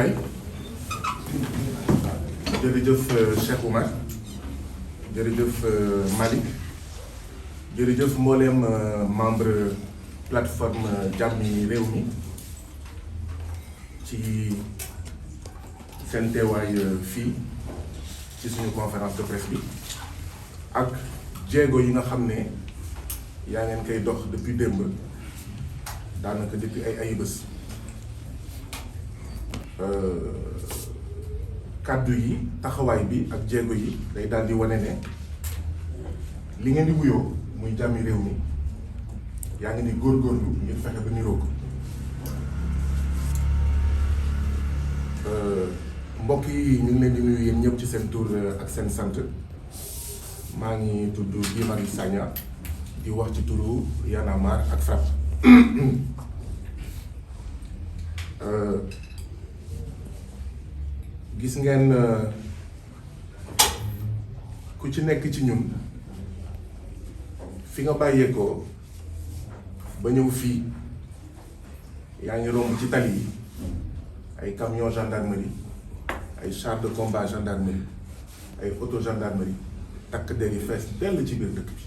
Ndiaye jërëjëf Cheikh Oumar jërëjëf Malick jërëjëf mbooleem membre plateforme Jàmmi Réew mi ci seen teewaay fii ci suñu conférence de presse bi ak jéego yi nga xam ne yaa ngeen koy dox depuis démb daanaka depuis ay bés kàddu yi taxawaay bi ak jéego yi day daal di wane ne li ngeen di wuyoo muy jàmmi réew mi yaa ngi ni góorgóorlu ngir fexe ba niroo ko mbokk yi ñu ngi leen di nuyu yéen ñëpp ci seen tur ak seen sant maa ngi tudd Guy Marius Sagna di wax ci turu Y'en a marre ak FRAPP gis ngeen ku ci nekk ci ñun fi nga bàyyeekoo ba ñëw fii yaa ngi romb ci tali yi ay camion gendarmerie ay char de combat gendarmerie ay auto gendarmerie takk der yi fees dell ci biir dëkk bi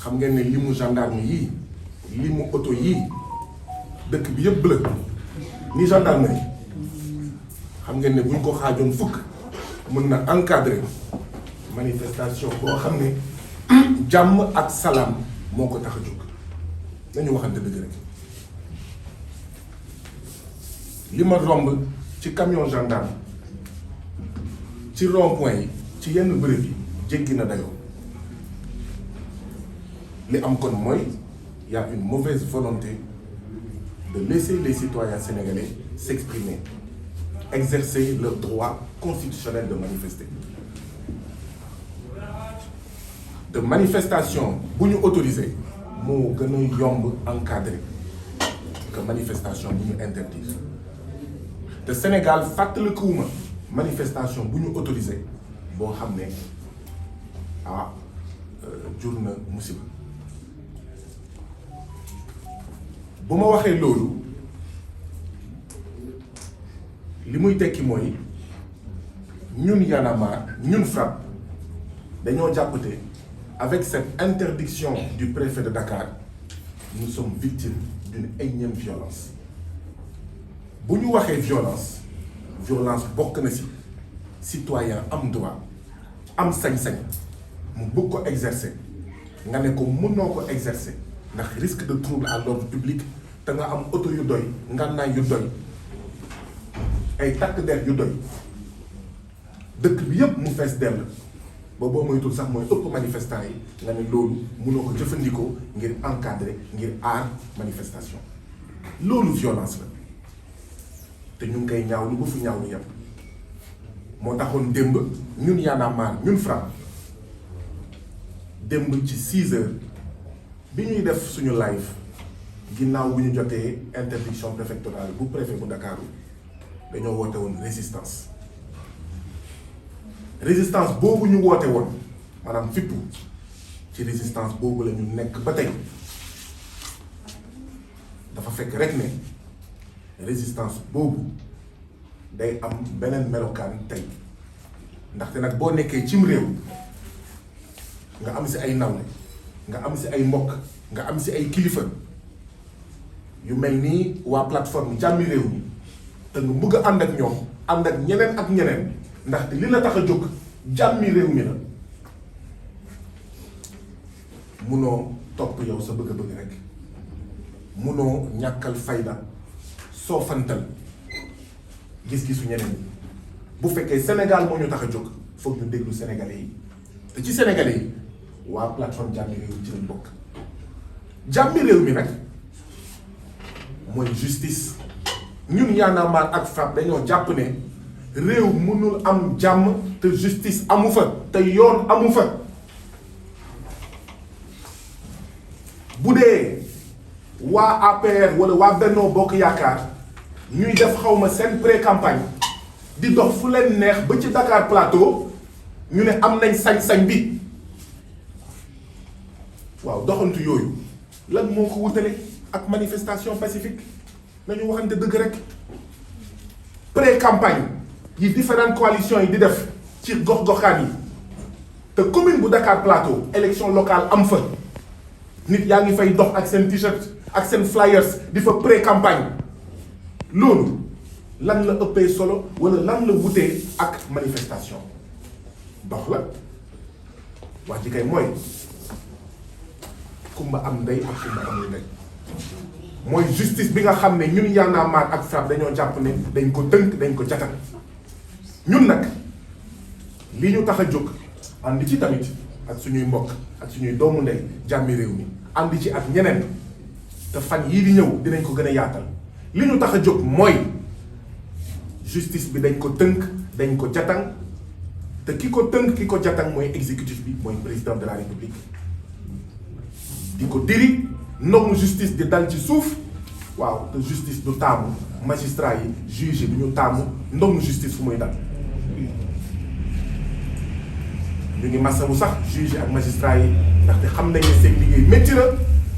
xam ngeen ne limu gendarme yii limu auto yii dëkk bi yëpp bleu ni gendarmerie xam ngeen ne buñ ko xaajoon fukk mën na encadrer manifestation boo xam ne jàmm ak salaam moo ko tax a jóg nañu waxante dëgg rek li ma romb ci camion gendarme ci rond-point yi ci yenn bërëb yi jéggi na dayoo li am kon mooy y a une mauvaise volonté de laisser les citoyens sénégalais s'exprimer, exercer leur droit constitutionnel de manifester. De manifestation bu ñu autorisé moo gën a yomb encadré que manifestation bu ñu interdire te Sénégal fàttalikuwuma manifestation bu ñu autorisé boo xam ne jur na musiba. bu ma waxee loolu li muy tekki mooy ñun Y'en a marre ñun FRAPP dañoo jàppate avec cette interdiction du préfet de Dakar nous sommes victimes d'une énième violence bu ñu waxee violence bokk na ci citoyen am droit am sañ-sañ mu bëgg ko exercer nga ne ko mënoo ko exercer ndax risque de trouble à l'ordre public te nga am auto yu doy ngànnaay yu doy ay takk der yu doy dëkk bi yépp mu fees dell ba boo moytul sax mooy ëpp manifestant yi nga ne loolu mënoo ko jëfandikoo ngir encadrer ngir aar manifestation loolu violence la te ñu ngi koy ñaawlu ba fu ñaawlu yem moo taxoon démb ñun Y'en a marre ñun FRAPP démb ci 6 heures bi ñuy def suñu live ginnaaw bu ñu jotee interdiction préfectorale bu préfet bu Ndakaaru dañoo woote woon résistance boobu ñu woote woon maanaam fippu ci résistance boobu la ñu nekk ba tey dafa fekk rek ne résistance boobu day am beneen melokaan tey ndaxte nag boo nekkee cim réew nga am si ay nawle nga am si ay mbokk nga am si ay kilifa yu mel nii waa plateforme Jàmmi Réew mi te nga bëgg a ànd ak ñoom ànd ak ñeneen ak ñeneen ndaxte li la tax a jóg jàmmi réew mi la munoo topp yow sa bëgg-bëgg rek munoo ñàkkal fayda soo fantal gis-gisu ñeneen ñi bu fekkee Sénégal moo ñu tax a jóg foog ñu déglu sénégalais yi te ci sénégalais yi waa plateforme Jàmmi Réew mi ci lañ bokk jàmmi réew mi nag mooy justice ñun Y'en a marre ak FRAPP dañoo jàpp ne réew mënul am jàmm te justice amu fa te yoon amu fa bu dee waa APR wala waa Benno Bokk Yaakaar ñuy def xawma seen pré-campagne di dox fu leen neex ba ci Dakar Plateau ñu ne am nañ sañ-sañ bi waaw doxantu yooyu lan moo ko wutale ak manifestation pacifique nañu waxante dëgg rek pré-campagne yi différentes coalitions yi di def ci gox-goxaan yi te commune bu Dakar Plateau élection locale am fa nit yaa ngi fay dox ak seen t-shirt ak seen flyers di fa pré-campagne loolu lan la ëppee solo wala lan la wutee ak manifestation dox la wax ji kay mooy kumba am ndey ak kumba amul ndey mooy justice bi nga xam ne ñun Y'en a marre ak FRAPP dañoo jàpp ne dañ ko tënk dañ ko jatal ñun nag li ñu tax a jóg ànd ci tamit ak suñuy mbokk ak suñuy doomu ndey jàmmi réew mi ànd ci ak ñeneen te fan yii di ñëw dinañ ko gën a yaatal li ñu tax a jóg mooy justice bi dañ ko tënk dañ ko jatan te ki ko tënk ki ko jatan mooy exécutif bi mooy président de la république di ko diri ndomu justice di dal ci suuf waaw te justice du taamu magistrat yi juge du ñu taamu ndomu justice fu muy dal ñu ngi masawu sax juge ak magistrat yi ndaxte xam nañ ne seen liggéey métti na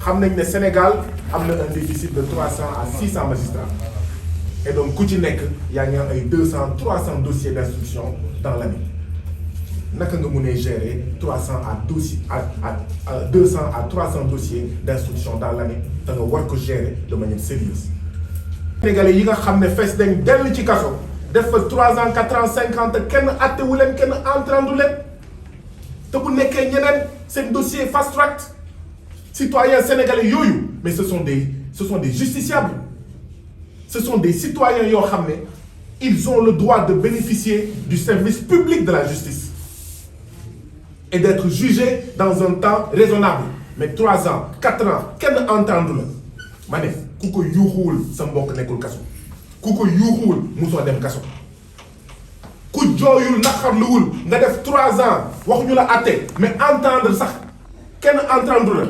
xam nañ ne Sénégal am na un déficit de 300 à 600 magistrats et donc ku ci nekk yaa ngi am ay 200 300 dossiers d'instruction dans l'année naka nga mënee gérer 200 à 300 dossiers d'instruction dans l'année te nga war ko gérer de manière sérieuse. Sénégalais yi nga xam ne fees dañ dell ci kaso def fa 3 ans 4 ans 5 ans te kenn attewu leen kenn entendre leen te bu nekkee ñeneen seen dossier fast track citoyens sénégalais yooyu mais ce sont des justiciables ce sont des citoyens yoo xam ne ils ont le droit de bénéficier du service public de la justice et d'être jugés dans un temps raisonnable mais 3 ans 4 ans kenn entendre la ma ne ku ko yuuxuwul sa mbokk nekkul kaso ku ko yuuxuwul musoo dem kaso ku jooyul naqarluwul nga def 3 ans waxuñu la àtte mais entendre sax kenn entendre la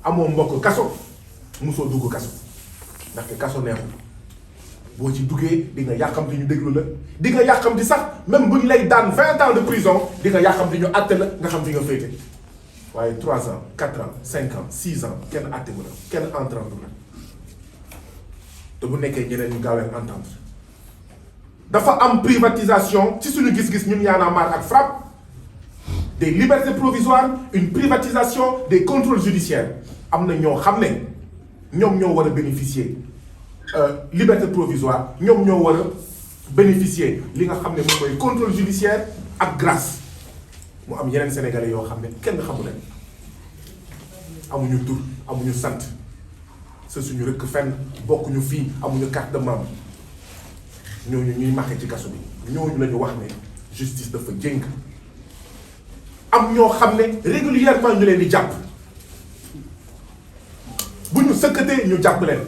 amoo mbokk kaso musoo dugg kaso ndaxte kaso neexul boo ci duggee di nga yàqamti ñu déglu la di nga yàqamti sax même bu ñu lay daan 20 ans de prison di nga yàqamti ñu àtte la nga xam fi nga féete waaye 3 ans 4 ans 5 ans 6 ans kenn àtte wu la kenn entendre la te bu nekkee ñeneen ñu gaaw leen entendre dafa am privatisation ci suñu gis-gis ñun Y'en a marre ak FRAPP des libertés provisoires une privatisation des contrôles judiciaires am na ñoo xam ne ñoom ñoo war a bénéficier liberté provisoire ñoom ñoo war a bénéficier li nga xam ne moom mooy contrôle judiciaire ak grâce mu am yeneen sénégalais yoo xam ne kenn xamu leen amuñu tur amuñu sant c'est suñu rëkk fenn bokkuñu fii amuñu carte de membre ñooñu ñuy maxee ci kaso bi ñooñu la ñu wax ne justice dafa jéng am ñoo xam ne régulièrement ñu leen di jàpp bu ñu sëkkatee ñu jàpp leen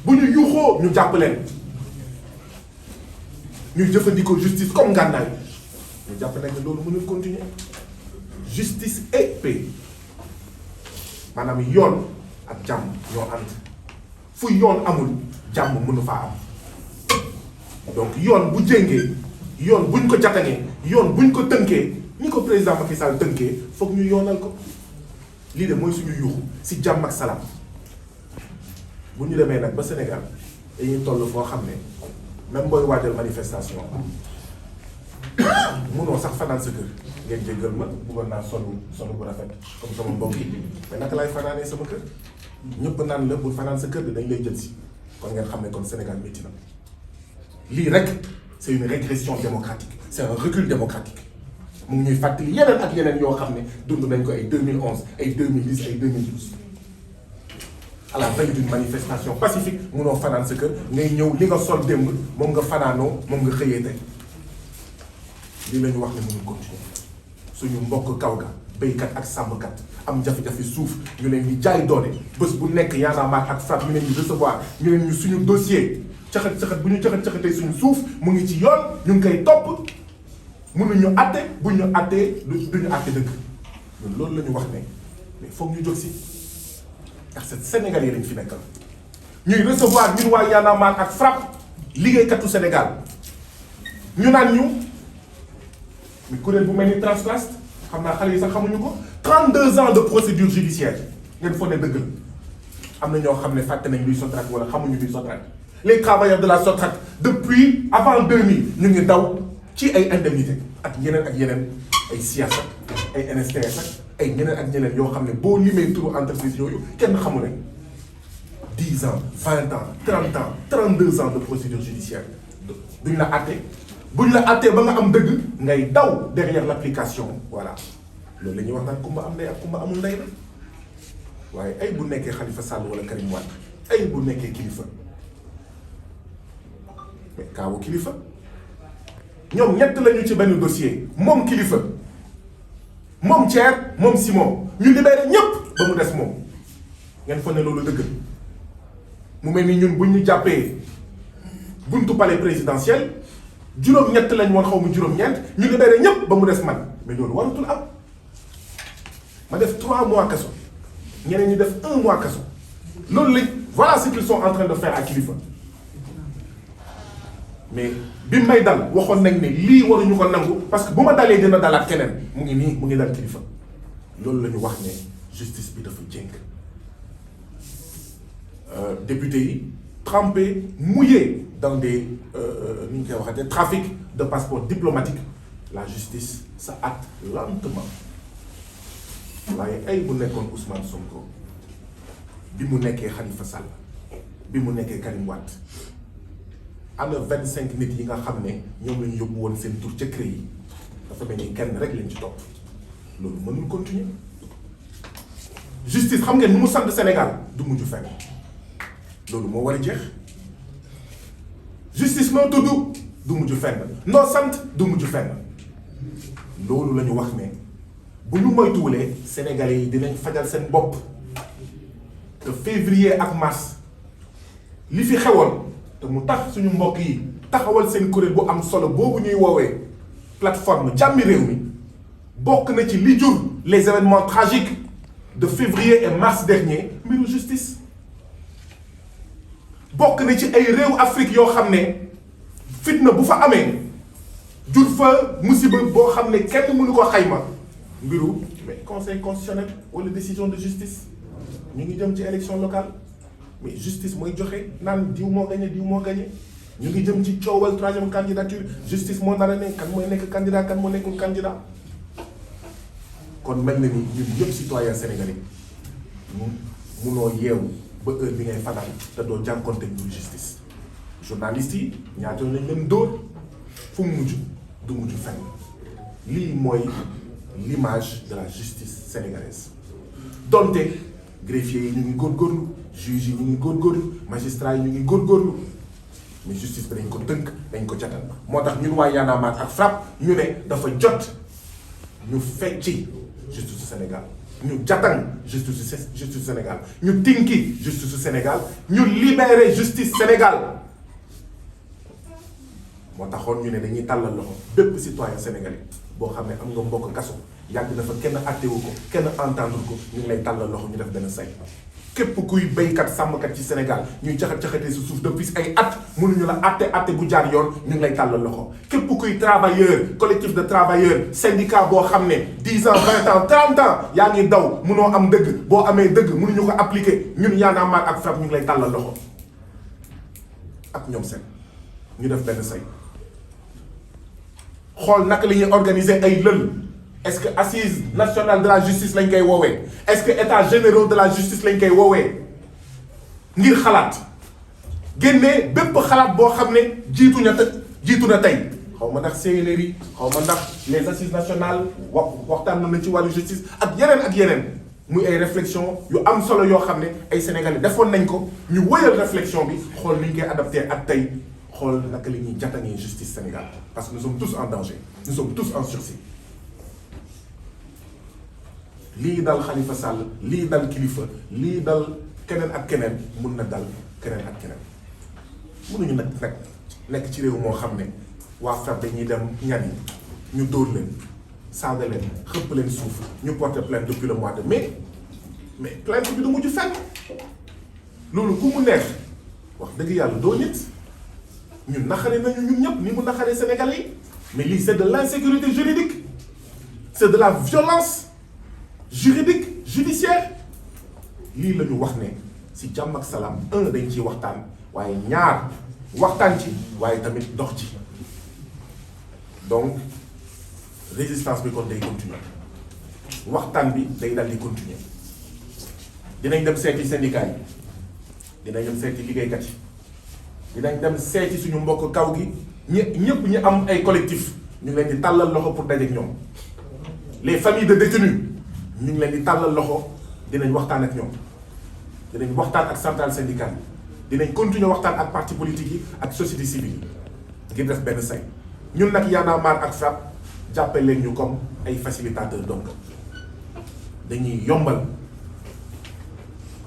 bu ñu yuuxoo ñu jàpp leen ñuy jëfandikoo justice comme ngànnaay ñu jàpp nañ ne loolu mënul continuer justice et paix maanaam yoon ak jàmm ñoo ànd fu yoon amul jàmm mënu faa am donc yoon bu jéngee yoon buñ ko jatangee yoon buñ ko tënkee ni ko président Macky Sall tënkee foog ñu yoonal ko lii de mooy suñu yuuxu si jàmm ak salaam bu ñu demee nag ba Sénégal dañuy toll foo xam ne même booy waajal manifestation munoo sax fanaan sa kër ngeen jéggal ma bëggoon naa solu bu rafet comme sama mbokk yi mais naka laay fanaanee sama kër ñëpp naan la bu fanaan sa kër bi dañ lay jël si kon ngeen xam ne kon Sénégal métti na lii rek c'est une régression démocratique c'est un recul démocratique mu ngi ñuy fàttali yeneen ak yeneen yoo xam ne dund nañ ko ay 2011 ay 2010 ay 2012 à la veille d'une manifestation pacifique munoo fanaan sa kër ngay ñëw li nga sol démb moom nga fanaanoo moom nga xëyee tey lii la ñu wax ne mënul continuer suñu mbokk kaw ga béykat ak sàmmkat am jafe-jafe suuf ñu leen di jaay doole bés bu nekk Y'en a marre ak FRAPP ñu leen di recevoir ñu leen ñu suñu dossier caxat bu ñu caxatee suñu suuf mu ngi ci yoon ñu ngi koy topp mënuñu àtte bu ñu àttee duñu àtte dëgg loolu la ñu wax ne mais foog ñu jóg si ndax c'est Sénégal yi lañ fi nekkal ñuy recevoir ñun waa Y'en a marre ak FRAPP liggéeykatu Sénégal ñu naan ñu mais kuréel bu mel ni Transplast xam naa xale yi sax xamuñu ko 32 ans de procédure judiciaire ngeen foog ne dëgg la am na ñoo xam ne fàtte nañ luy Sotrac wala xamuñu luy Sotrac les travailleurs de la Sotrac depuis avant 2000 ñu ngi daw ci ay indemnité ak yeneen ay SIAS ay NSTS ak ay ñeneen yoo xam ne boo limee turu entreprise yooyu kenn xamu ne 10 ans 20 ans 30 ans 32 ans de procédure judiciaire duñ la àtte buñ la àttee ba nga am dëgg ngay daw derrière l'application voilà loolu la ñuy wax naan kumba am ndey ak kumba amul ndey la waaye ay bu nekkee Khalifa Sall wala Karim Wade ay bu nekkee kilifa mais kaawu kilifa ñoom ñett lañu ci benn dossier moom kilifa moom Thier moom Simon ñu libéré ñëpp ba mu des moom ngeen foog ne loolu dëgg mu mel ni ñun buñ ñu jàppee buntu palais présidentiel juróom-ñett lañ woon xaw ma juróom-ñeent ñu libéré ñëpp ba mu des man mais loolu waratul am ma def 3 mois kaso ñeneen ñi def 1 mois kaso loolu lañ voilà ce qu'ils sont en train de faire à kilifa mais bi may dal waxoon nañ ne lii waruñu ko nangu parce que bu ma dalee dina dalaat keneen mu ngi nii mu ngi dal kilifa loolu la ñu wax ne justice bi dafa jénk député yi trempé mouillé dans des ni ñu koy waxee trafic de passeport diplomatique la justice ça acte lentement waaye ay bu nekkoon Ousmane Sonko bi mu nekkee Khalifa Sall bi mu nekkee Karim Wade am na 25 nit yi nga xam ne ñoom la ñu yóbbu woon seen tur ca CREI yi dafa mel ni kenn rek lañ ci topp loolu mënul continuer justice xam ngeen nu mu sant Sénégal du mujj fenn loolu moo war a jeex justice noo tudd du mujj fenn noo sant du mujj fenn loolu la ñu wax ne bu ñu moytuwulee Sénégalais yi dinañ fajal seen bopp te février ak mars li fi xewoon te mu tax suñu mbokk yi taxawal seen kuréel bu am solo boobu ñuy woowee plateforme jàmmi réew mi bokk na ci li jur les événements tragiques de février et mars dernier mbiru justice bokk na ci ay réew Afrique yoo xam ne fitna bu fa amee jur fa musiba boo xam ne kenn mënu ko xayma mbiru mais conseil constitutionnel wala décision de justice ñu ngi jëm ci élection locale mais justice mooy joxe naan diw moo gagné diw moo gagné ñu ngi jëm ci coowal 3e candidature justice moo nar a ne kan mooy nekk candidat kan moo nekkul candidat kon mel na ni ñun ñëpp citoyen sénégalais munoo yeewu ba heure bi ngay fanaan te doo jànkonte mbiru justice journalistes yi ñaata lañ leen dóor fu mu mujj du mujj fenn lii mooy l'image de la justice sénégalaise donte greffier yi ñu ngi góorgóorlu juge yi ñu ngi góorgóorlu magistrat yi ñu ngi góorgóorlu mais justice bi dañ ko tënk dañ ko jatal moo tax ñun waa Y'en a marre ak FRAPP ñu ne dafa jot ñu fecci justice Sénégal ñu jatan justice Sénégal ñu tinki justice Sénégal ñu libérer justice Sénégal moo taxoon ñu ne dañuy tàllal loxo bépp citoyen sénégalais boo xam ne am nga mbokk kaso yàgg na fa kenn attewu ko kenn entendre ko ñu ngi lay tàllal loxo ñu def benn say képp kuy béykat sàmmkat ci Sénégal ñuy caxat-caxatee sa suuf depuis ay at mënuñu la atte bu jaar yoon ñu ngi lay tàllal loxo képp kuy travailleur collectif de travailleurs syndicat boo xam ne 10 ans 20 ans 30 ans yaa ngi daw mënoo am dëgg boo amee dëgg mënuñu ko appliquer ñun Y'en a marre ak FRAPP ñu ngi lay tàllal loxo ak ñoom seen ñu def benn say xool naka la ñuy organiser ay lël est-ce que assise nationale de la justice lañ koy woowee est-ce que état généraux de la justice lañ koy woowee ngir xalaat génnee bépp xalaat boo xam ne jiitu na tey xaw ma ndax CNRI xaw ma ndax les assises nationales waxtaan na ci wàllu justice ak yeneen muy ay réflexion yu am solo yoo xam ne ay sénégalais defoon nañ ko ñu wëyal réflexion bi xool ni ñu koy adapté ak tey xool naka la ñuy jàttangee justice Sénégal parce que nous sommes tous en danger nous sommes tous en sursis lii dal Khalifa Sall lii dal kilifa lii dal keneen ak keneen mun na dal keneen ak keneen mënuñu nag nekk ci réew moo xam ne waa FRAPP dañuy dem ñan yi ñu dóor leen saaga leen xëpp leen suuf ñu porter plainte depuis le mois de mai mais plainte bi du mujj fenn loolu ku mu neex wax dëgg yàlla doo nit ñun naxare nañu ñun ñëpp ni mu naxaree Sénégalais yi mais lii c'est de l'insécurité juridique c'est de la violence juridique judiciaire lii la ñu wax ne si jàmm ak salaam dañ ciy waxtaan waaye ñaar waxtaan ci waaye tamit dox ci donc résistance bi kon day continuer waxtaan bi day dal di continuer dinañ dem seeti syndicat yi dinañ dem seeti liggéeykat yi dinañ dem seeti suñu mbokk kaw gi ñëpp ñi am ay collectif ñu ngi leen di tàllal loxo pour dajeek ñoom les familles de détenus ñu ngi leen di tàllal loxo dinañ waxtaan ak ñoom dinañ waxtaan ak centrale syndicale yi dinañ continuer waxtaan ak parti politique yi ak société civile yi ngir def benn say ñun nag Y'en a marre ak FRAPP jàppale leen ñu comme ay facilitateurs donc dañuy yombal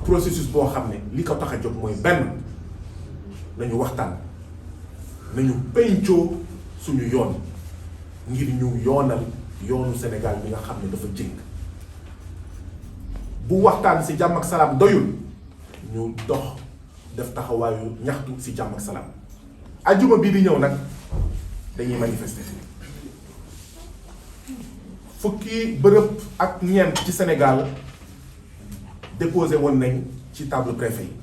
processus boo xam ne li ko tax a jóg mooy benn nañu waxtaan nañu pencoo suñu yoon ngir ñu yoonal yoonu Sénégal bi nga xam ne dafa jëng bu waxtaan ci jàmm ak salaam doyul ñu dox def taxawaayu ñaxtu ci jàmm ak salaam ajjuma bii di ñëw nag dañuy manifester fukki bërëb ak ñeent ci Sénégal déposé woon nañ ci table préfet yi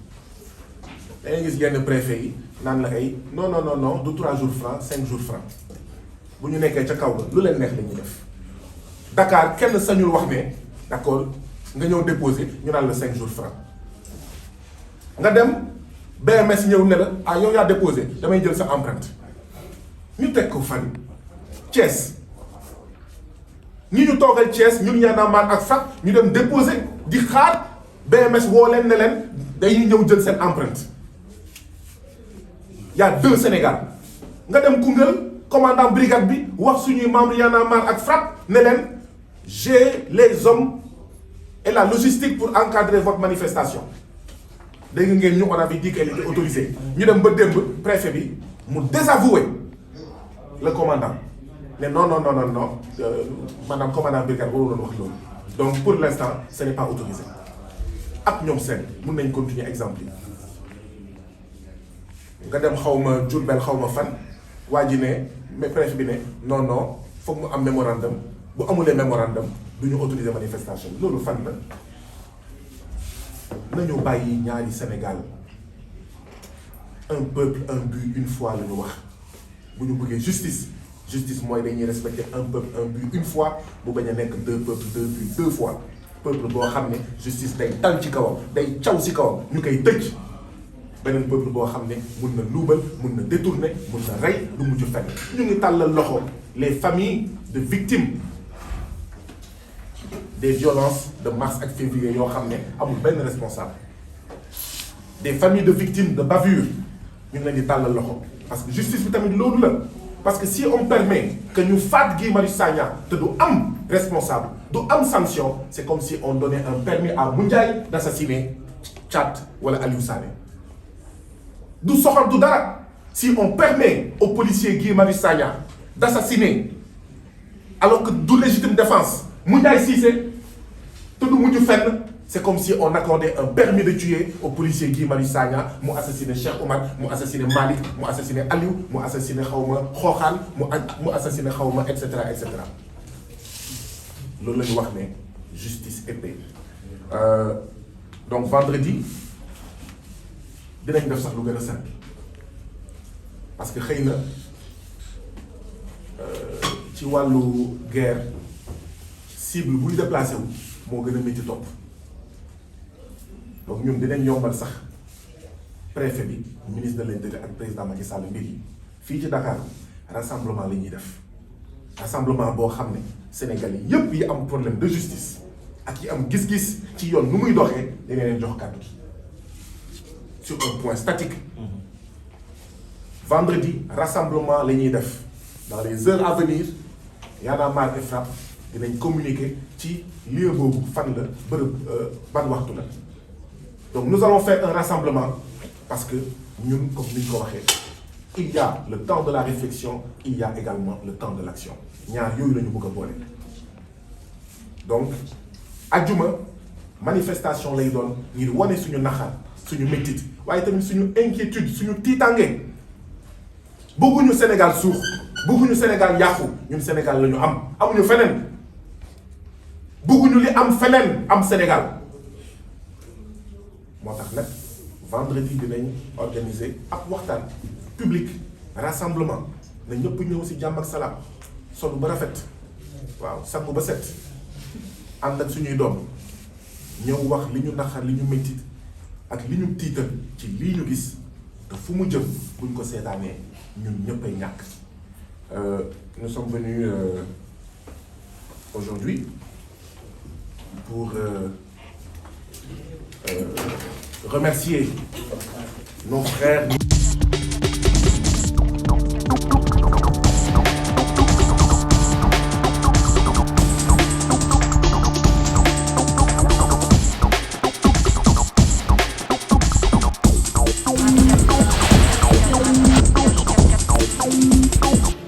dangay gis yenn préfet yi naan la ay non du 3 jours francs 5 jours francs bu ñu nekkee ca kaw ga lu leen neex la ñuy def Dakar kenn sañul wax ne d'accord nga ñëw déposé ñu naan la 5 jours francs nga dem BMS ñëw ne la ah yow yaa déposé damay jël sa empreinte ñu teg ko fan Thiès ñi ñu toogal Thiès ñun Y'en a marre ak FRAPP ñu dem déposé di xaar BMS woo leen ne leen dañuy ñëw jël seen empreinte y a 2 Sénégal nga dem Koungheul commandant brigade bi wax suñuy membre Y'en a marre ak FRAPP ne leen j'ai les hommes et la logistique pour encadrer votre manifestation dégg ngeen ñu on avait dit qu'elle était autorisée ñu dem ba démb préfet bi mu désavoué le commandant ne non maanaam commandant brigade waruloon wax loolu donc pour l'instant ce n'est pas autorisé ak ñoom seen mun nañ continuer exemple yi nga dem xawma Diourbel xawma fan waa ji ne mais préfet bi ne non foog mu am mémorandum bu amulee mémorandum du ñu autoriser manifestation loolu fan la nañu bàyyi ñaari Sénégal un peuple un but une foi la ñu wax bu ñu bëggee justice mooy dañuy respecter un peuple un but une fois bu bañ a nekk 2 peuples 2 buts 2 fois peuple boo xam ne justice day dal ci kawam day caw ci kawam ñu koy tëj beneen peuple boo xam ne mun na luubal mun na détourner mun na rey du mujj fenn ñu ngi tàllal loxo les familles de victimes des violences de mars ak février yoo xam ne amul benn responsable des familles de victimes de bavure ñu ngi leen di tàllal loxo parce que justice bi tamit loolu la parce que si on permet que ñu faat Guy Marius Sagna te du am responsable du am sanction c'est comme si on donnait un permis à Moundiaye d'assassiner Tchad wala Aliou Sané du soxor du dara si on permet au policier Guy Marius Sagna d'assassiner alors que du légitime défense Moundiaye Cissé te du mujj fenn c'est comme si on accordait un permis de tuer au policier Guy Marius Sagna mu assassiné Cheikh Oumar mu assassiné Malick mu assassiné Aliou mu assassiné xawma Xooxaan mu assassiné xawma et cetera loolu la ñu wax ne justice et paix donc vendredi dinañ def sax lu gën a simple parce que xëy na ci wàllu guerre cible buy déplacé wu moo gën a métti topp donc ñun dinañ yombal sax préfet bi ministre de l'Intérieur ak président Macky Sall mbir yi fii ci Dakar rassemblement la ñuy def rassemblement boo xam ne Sénégalais yépp yi am problème de justice ak yi am gis-gis ci yoon nu muy doxee dañu leen jox kàddu gi sur un point statique vendredi rassemblement la ñuy def dans les heures à venir Y'en a marre et FRAPP dinañ communiquer ci lieu boobu fan la bërëb ban waxtu la donc nous allons faire un rassemblement parce que ñun comme ni ñu ko waxee il y a le temps de la réflexion il y a également le temps de l'action ñaar yooyu la ñu bëgg a boole donc ajjuma manifestation lay doon ngir wane suñu naxar suñu métit waaye tamit suñu inquiétude suñu tiitange bëgguñu Sénégal suux bëgguñu Sénégal yàqu ñun Sénégal la ñu am amuñu feneen bëgguñu li am feneen am Sénégal moo tax nag vendredi dinañ organiser ab waxtaan public rassemblement na ñëpp ñëw ci jàmm ak salaam solu ba rafet waaw sangu ba set ànd ak suñuy doom ñëw wax li ñu naxar li ñu métti ak li ñu tiital ci lii ñu gis te fu mu jëm buñ ko seetaanee ñun ñëppay ñàkk. Nous sommes venus aujourd'hui pour remercier nos frères.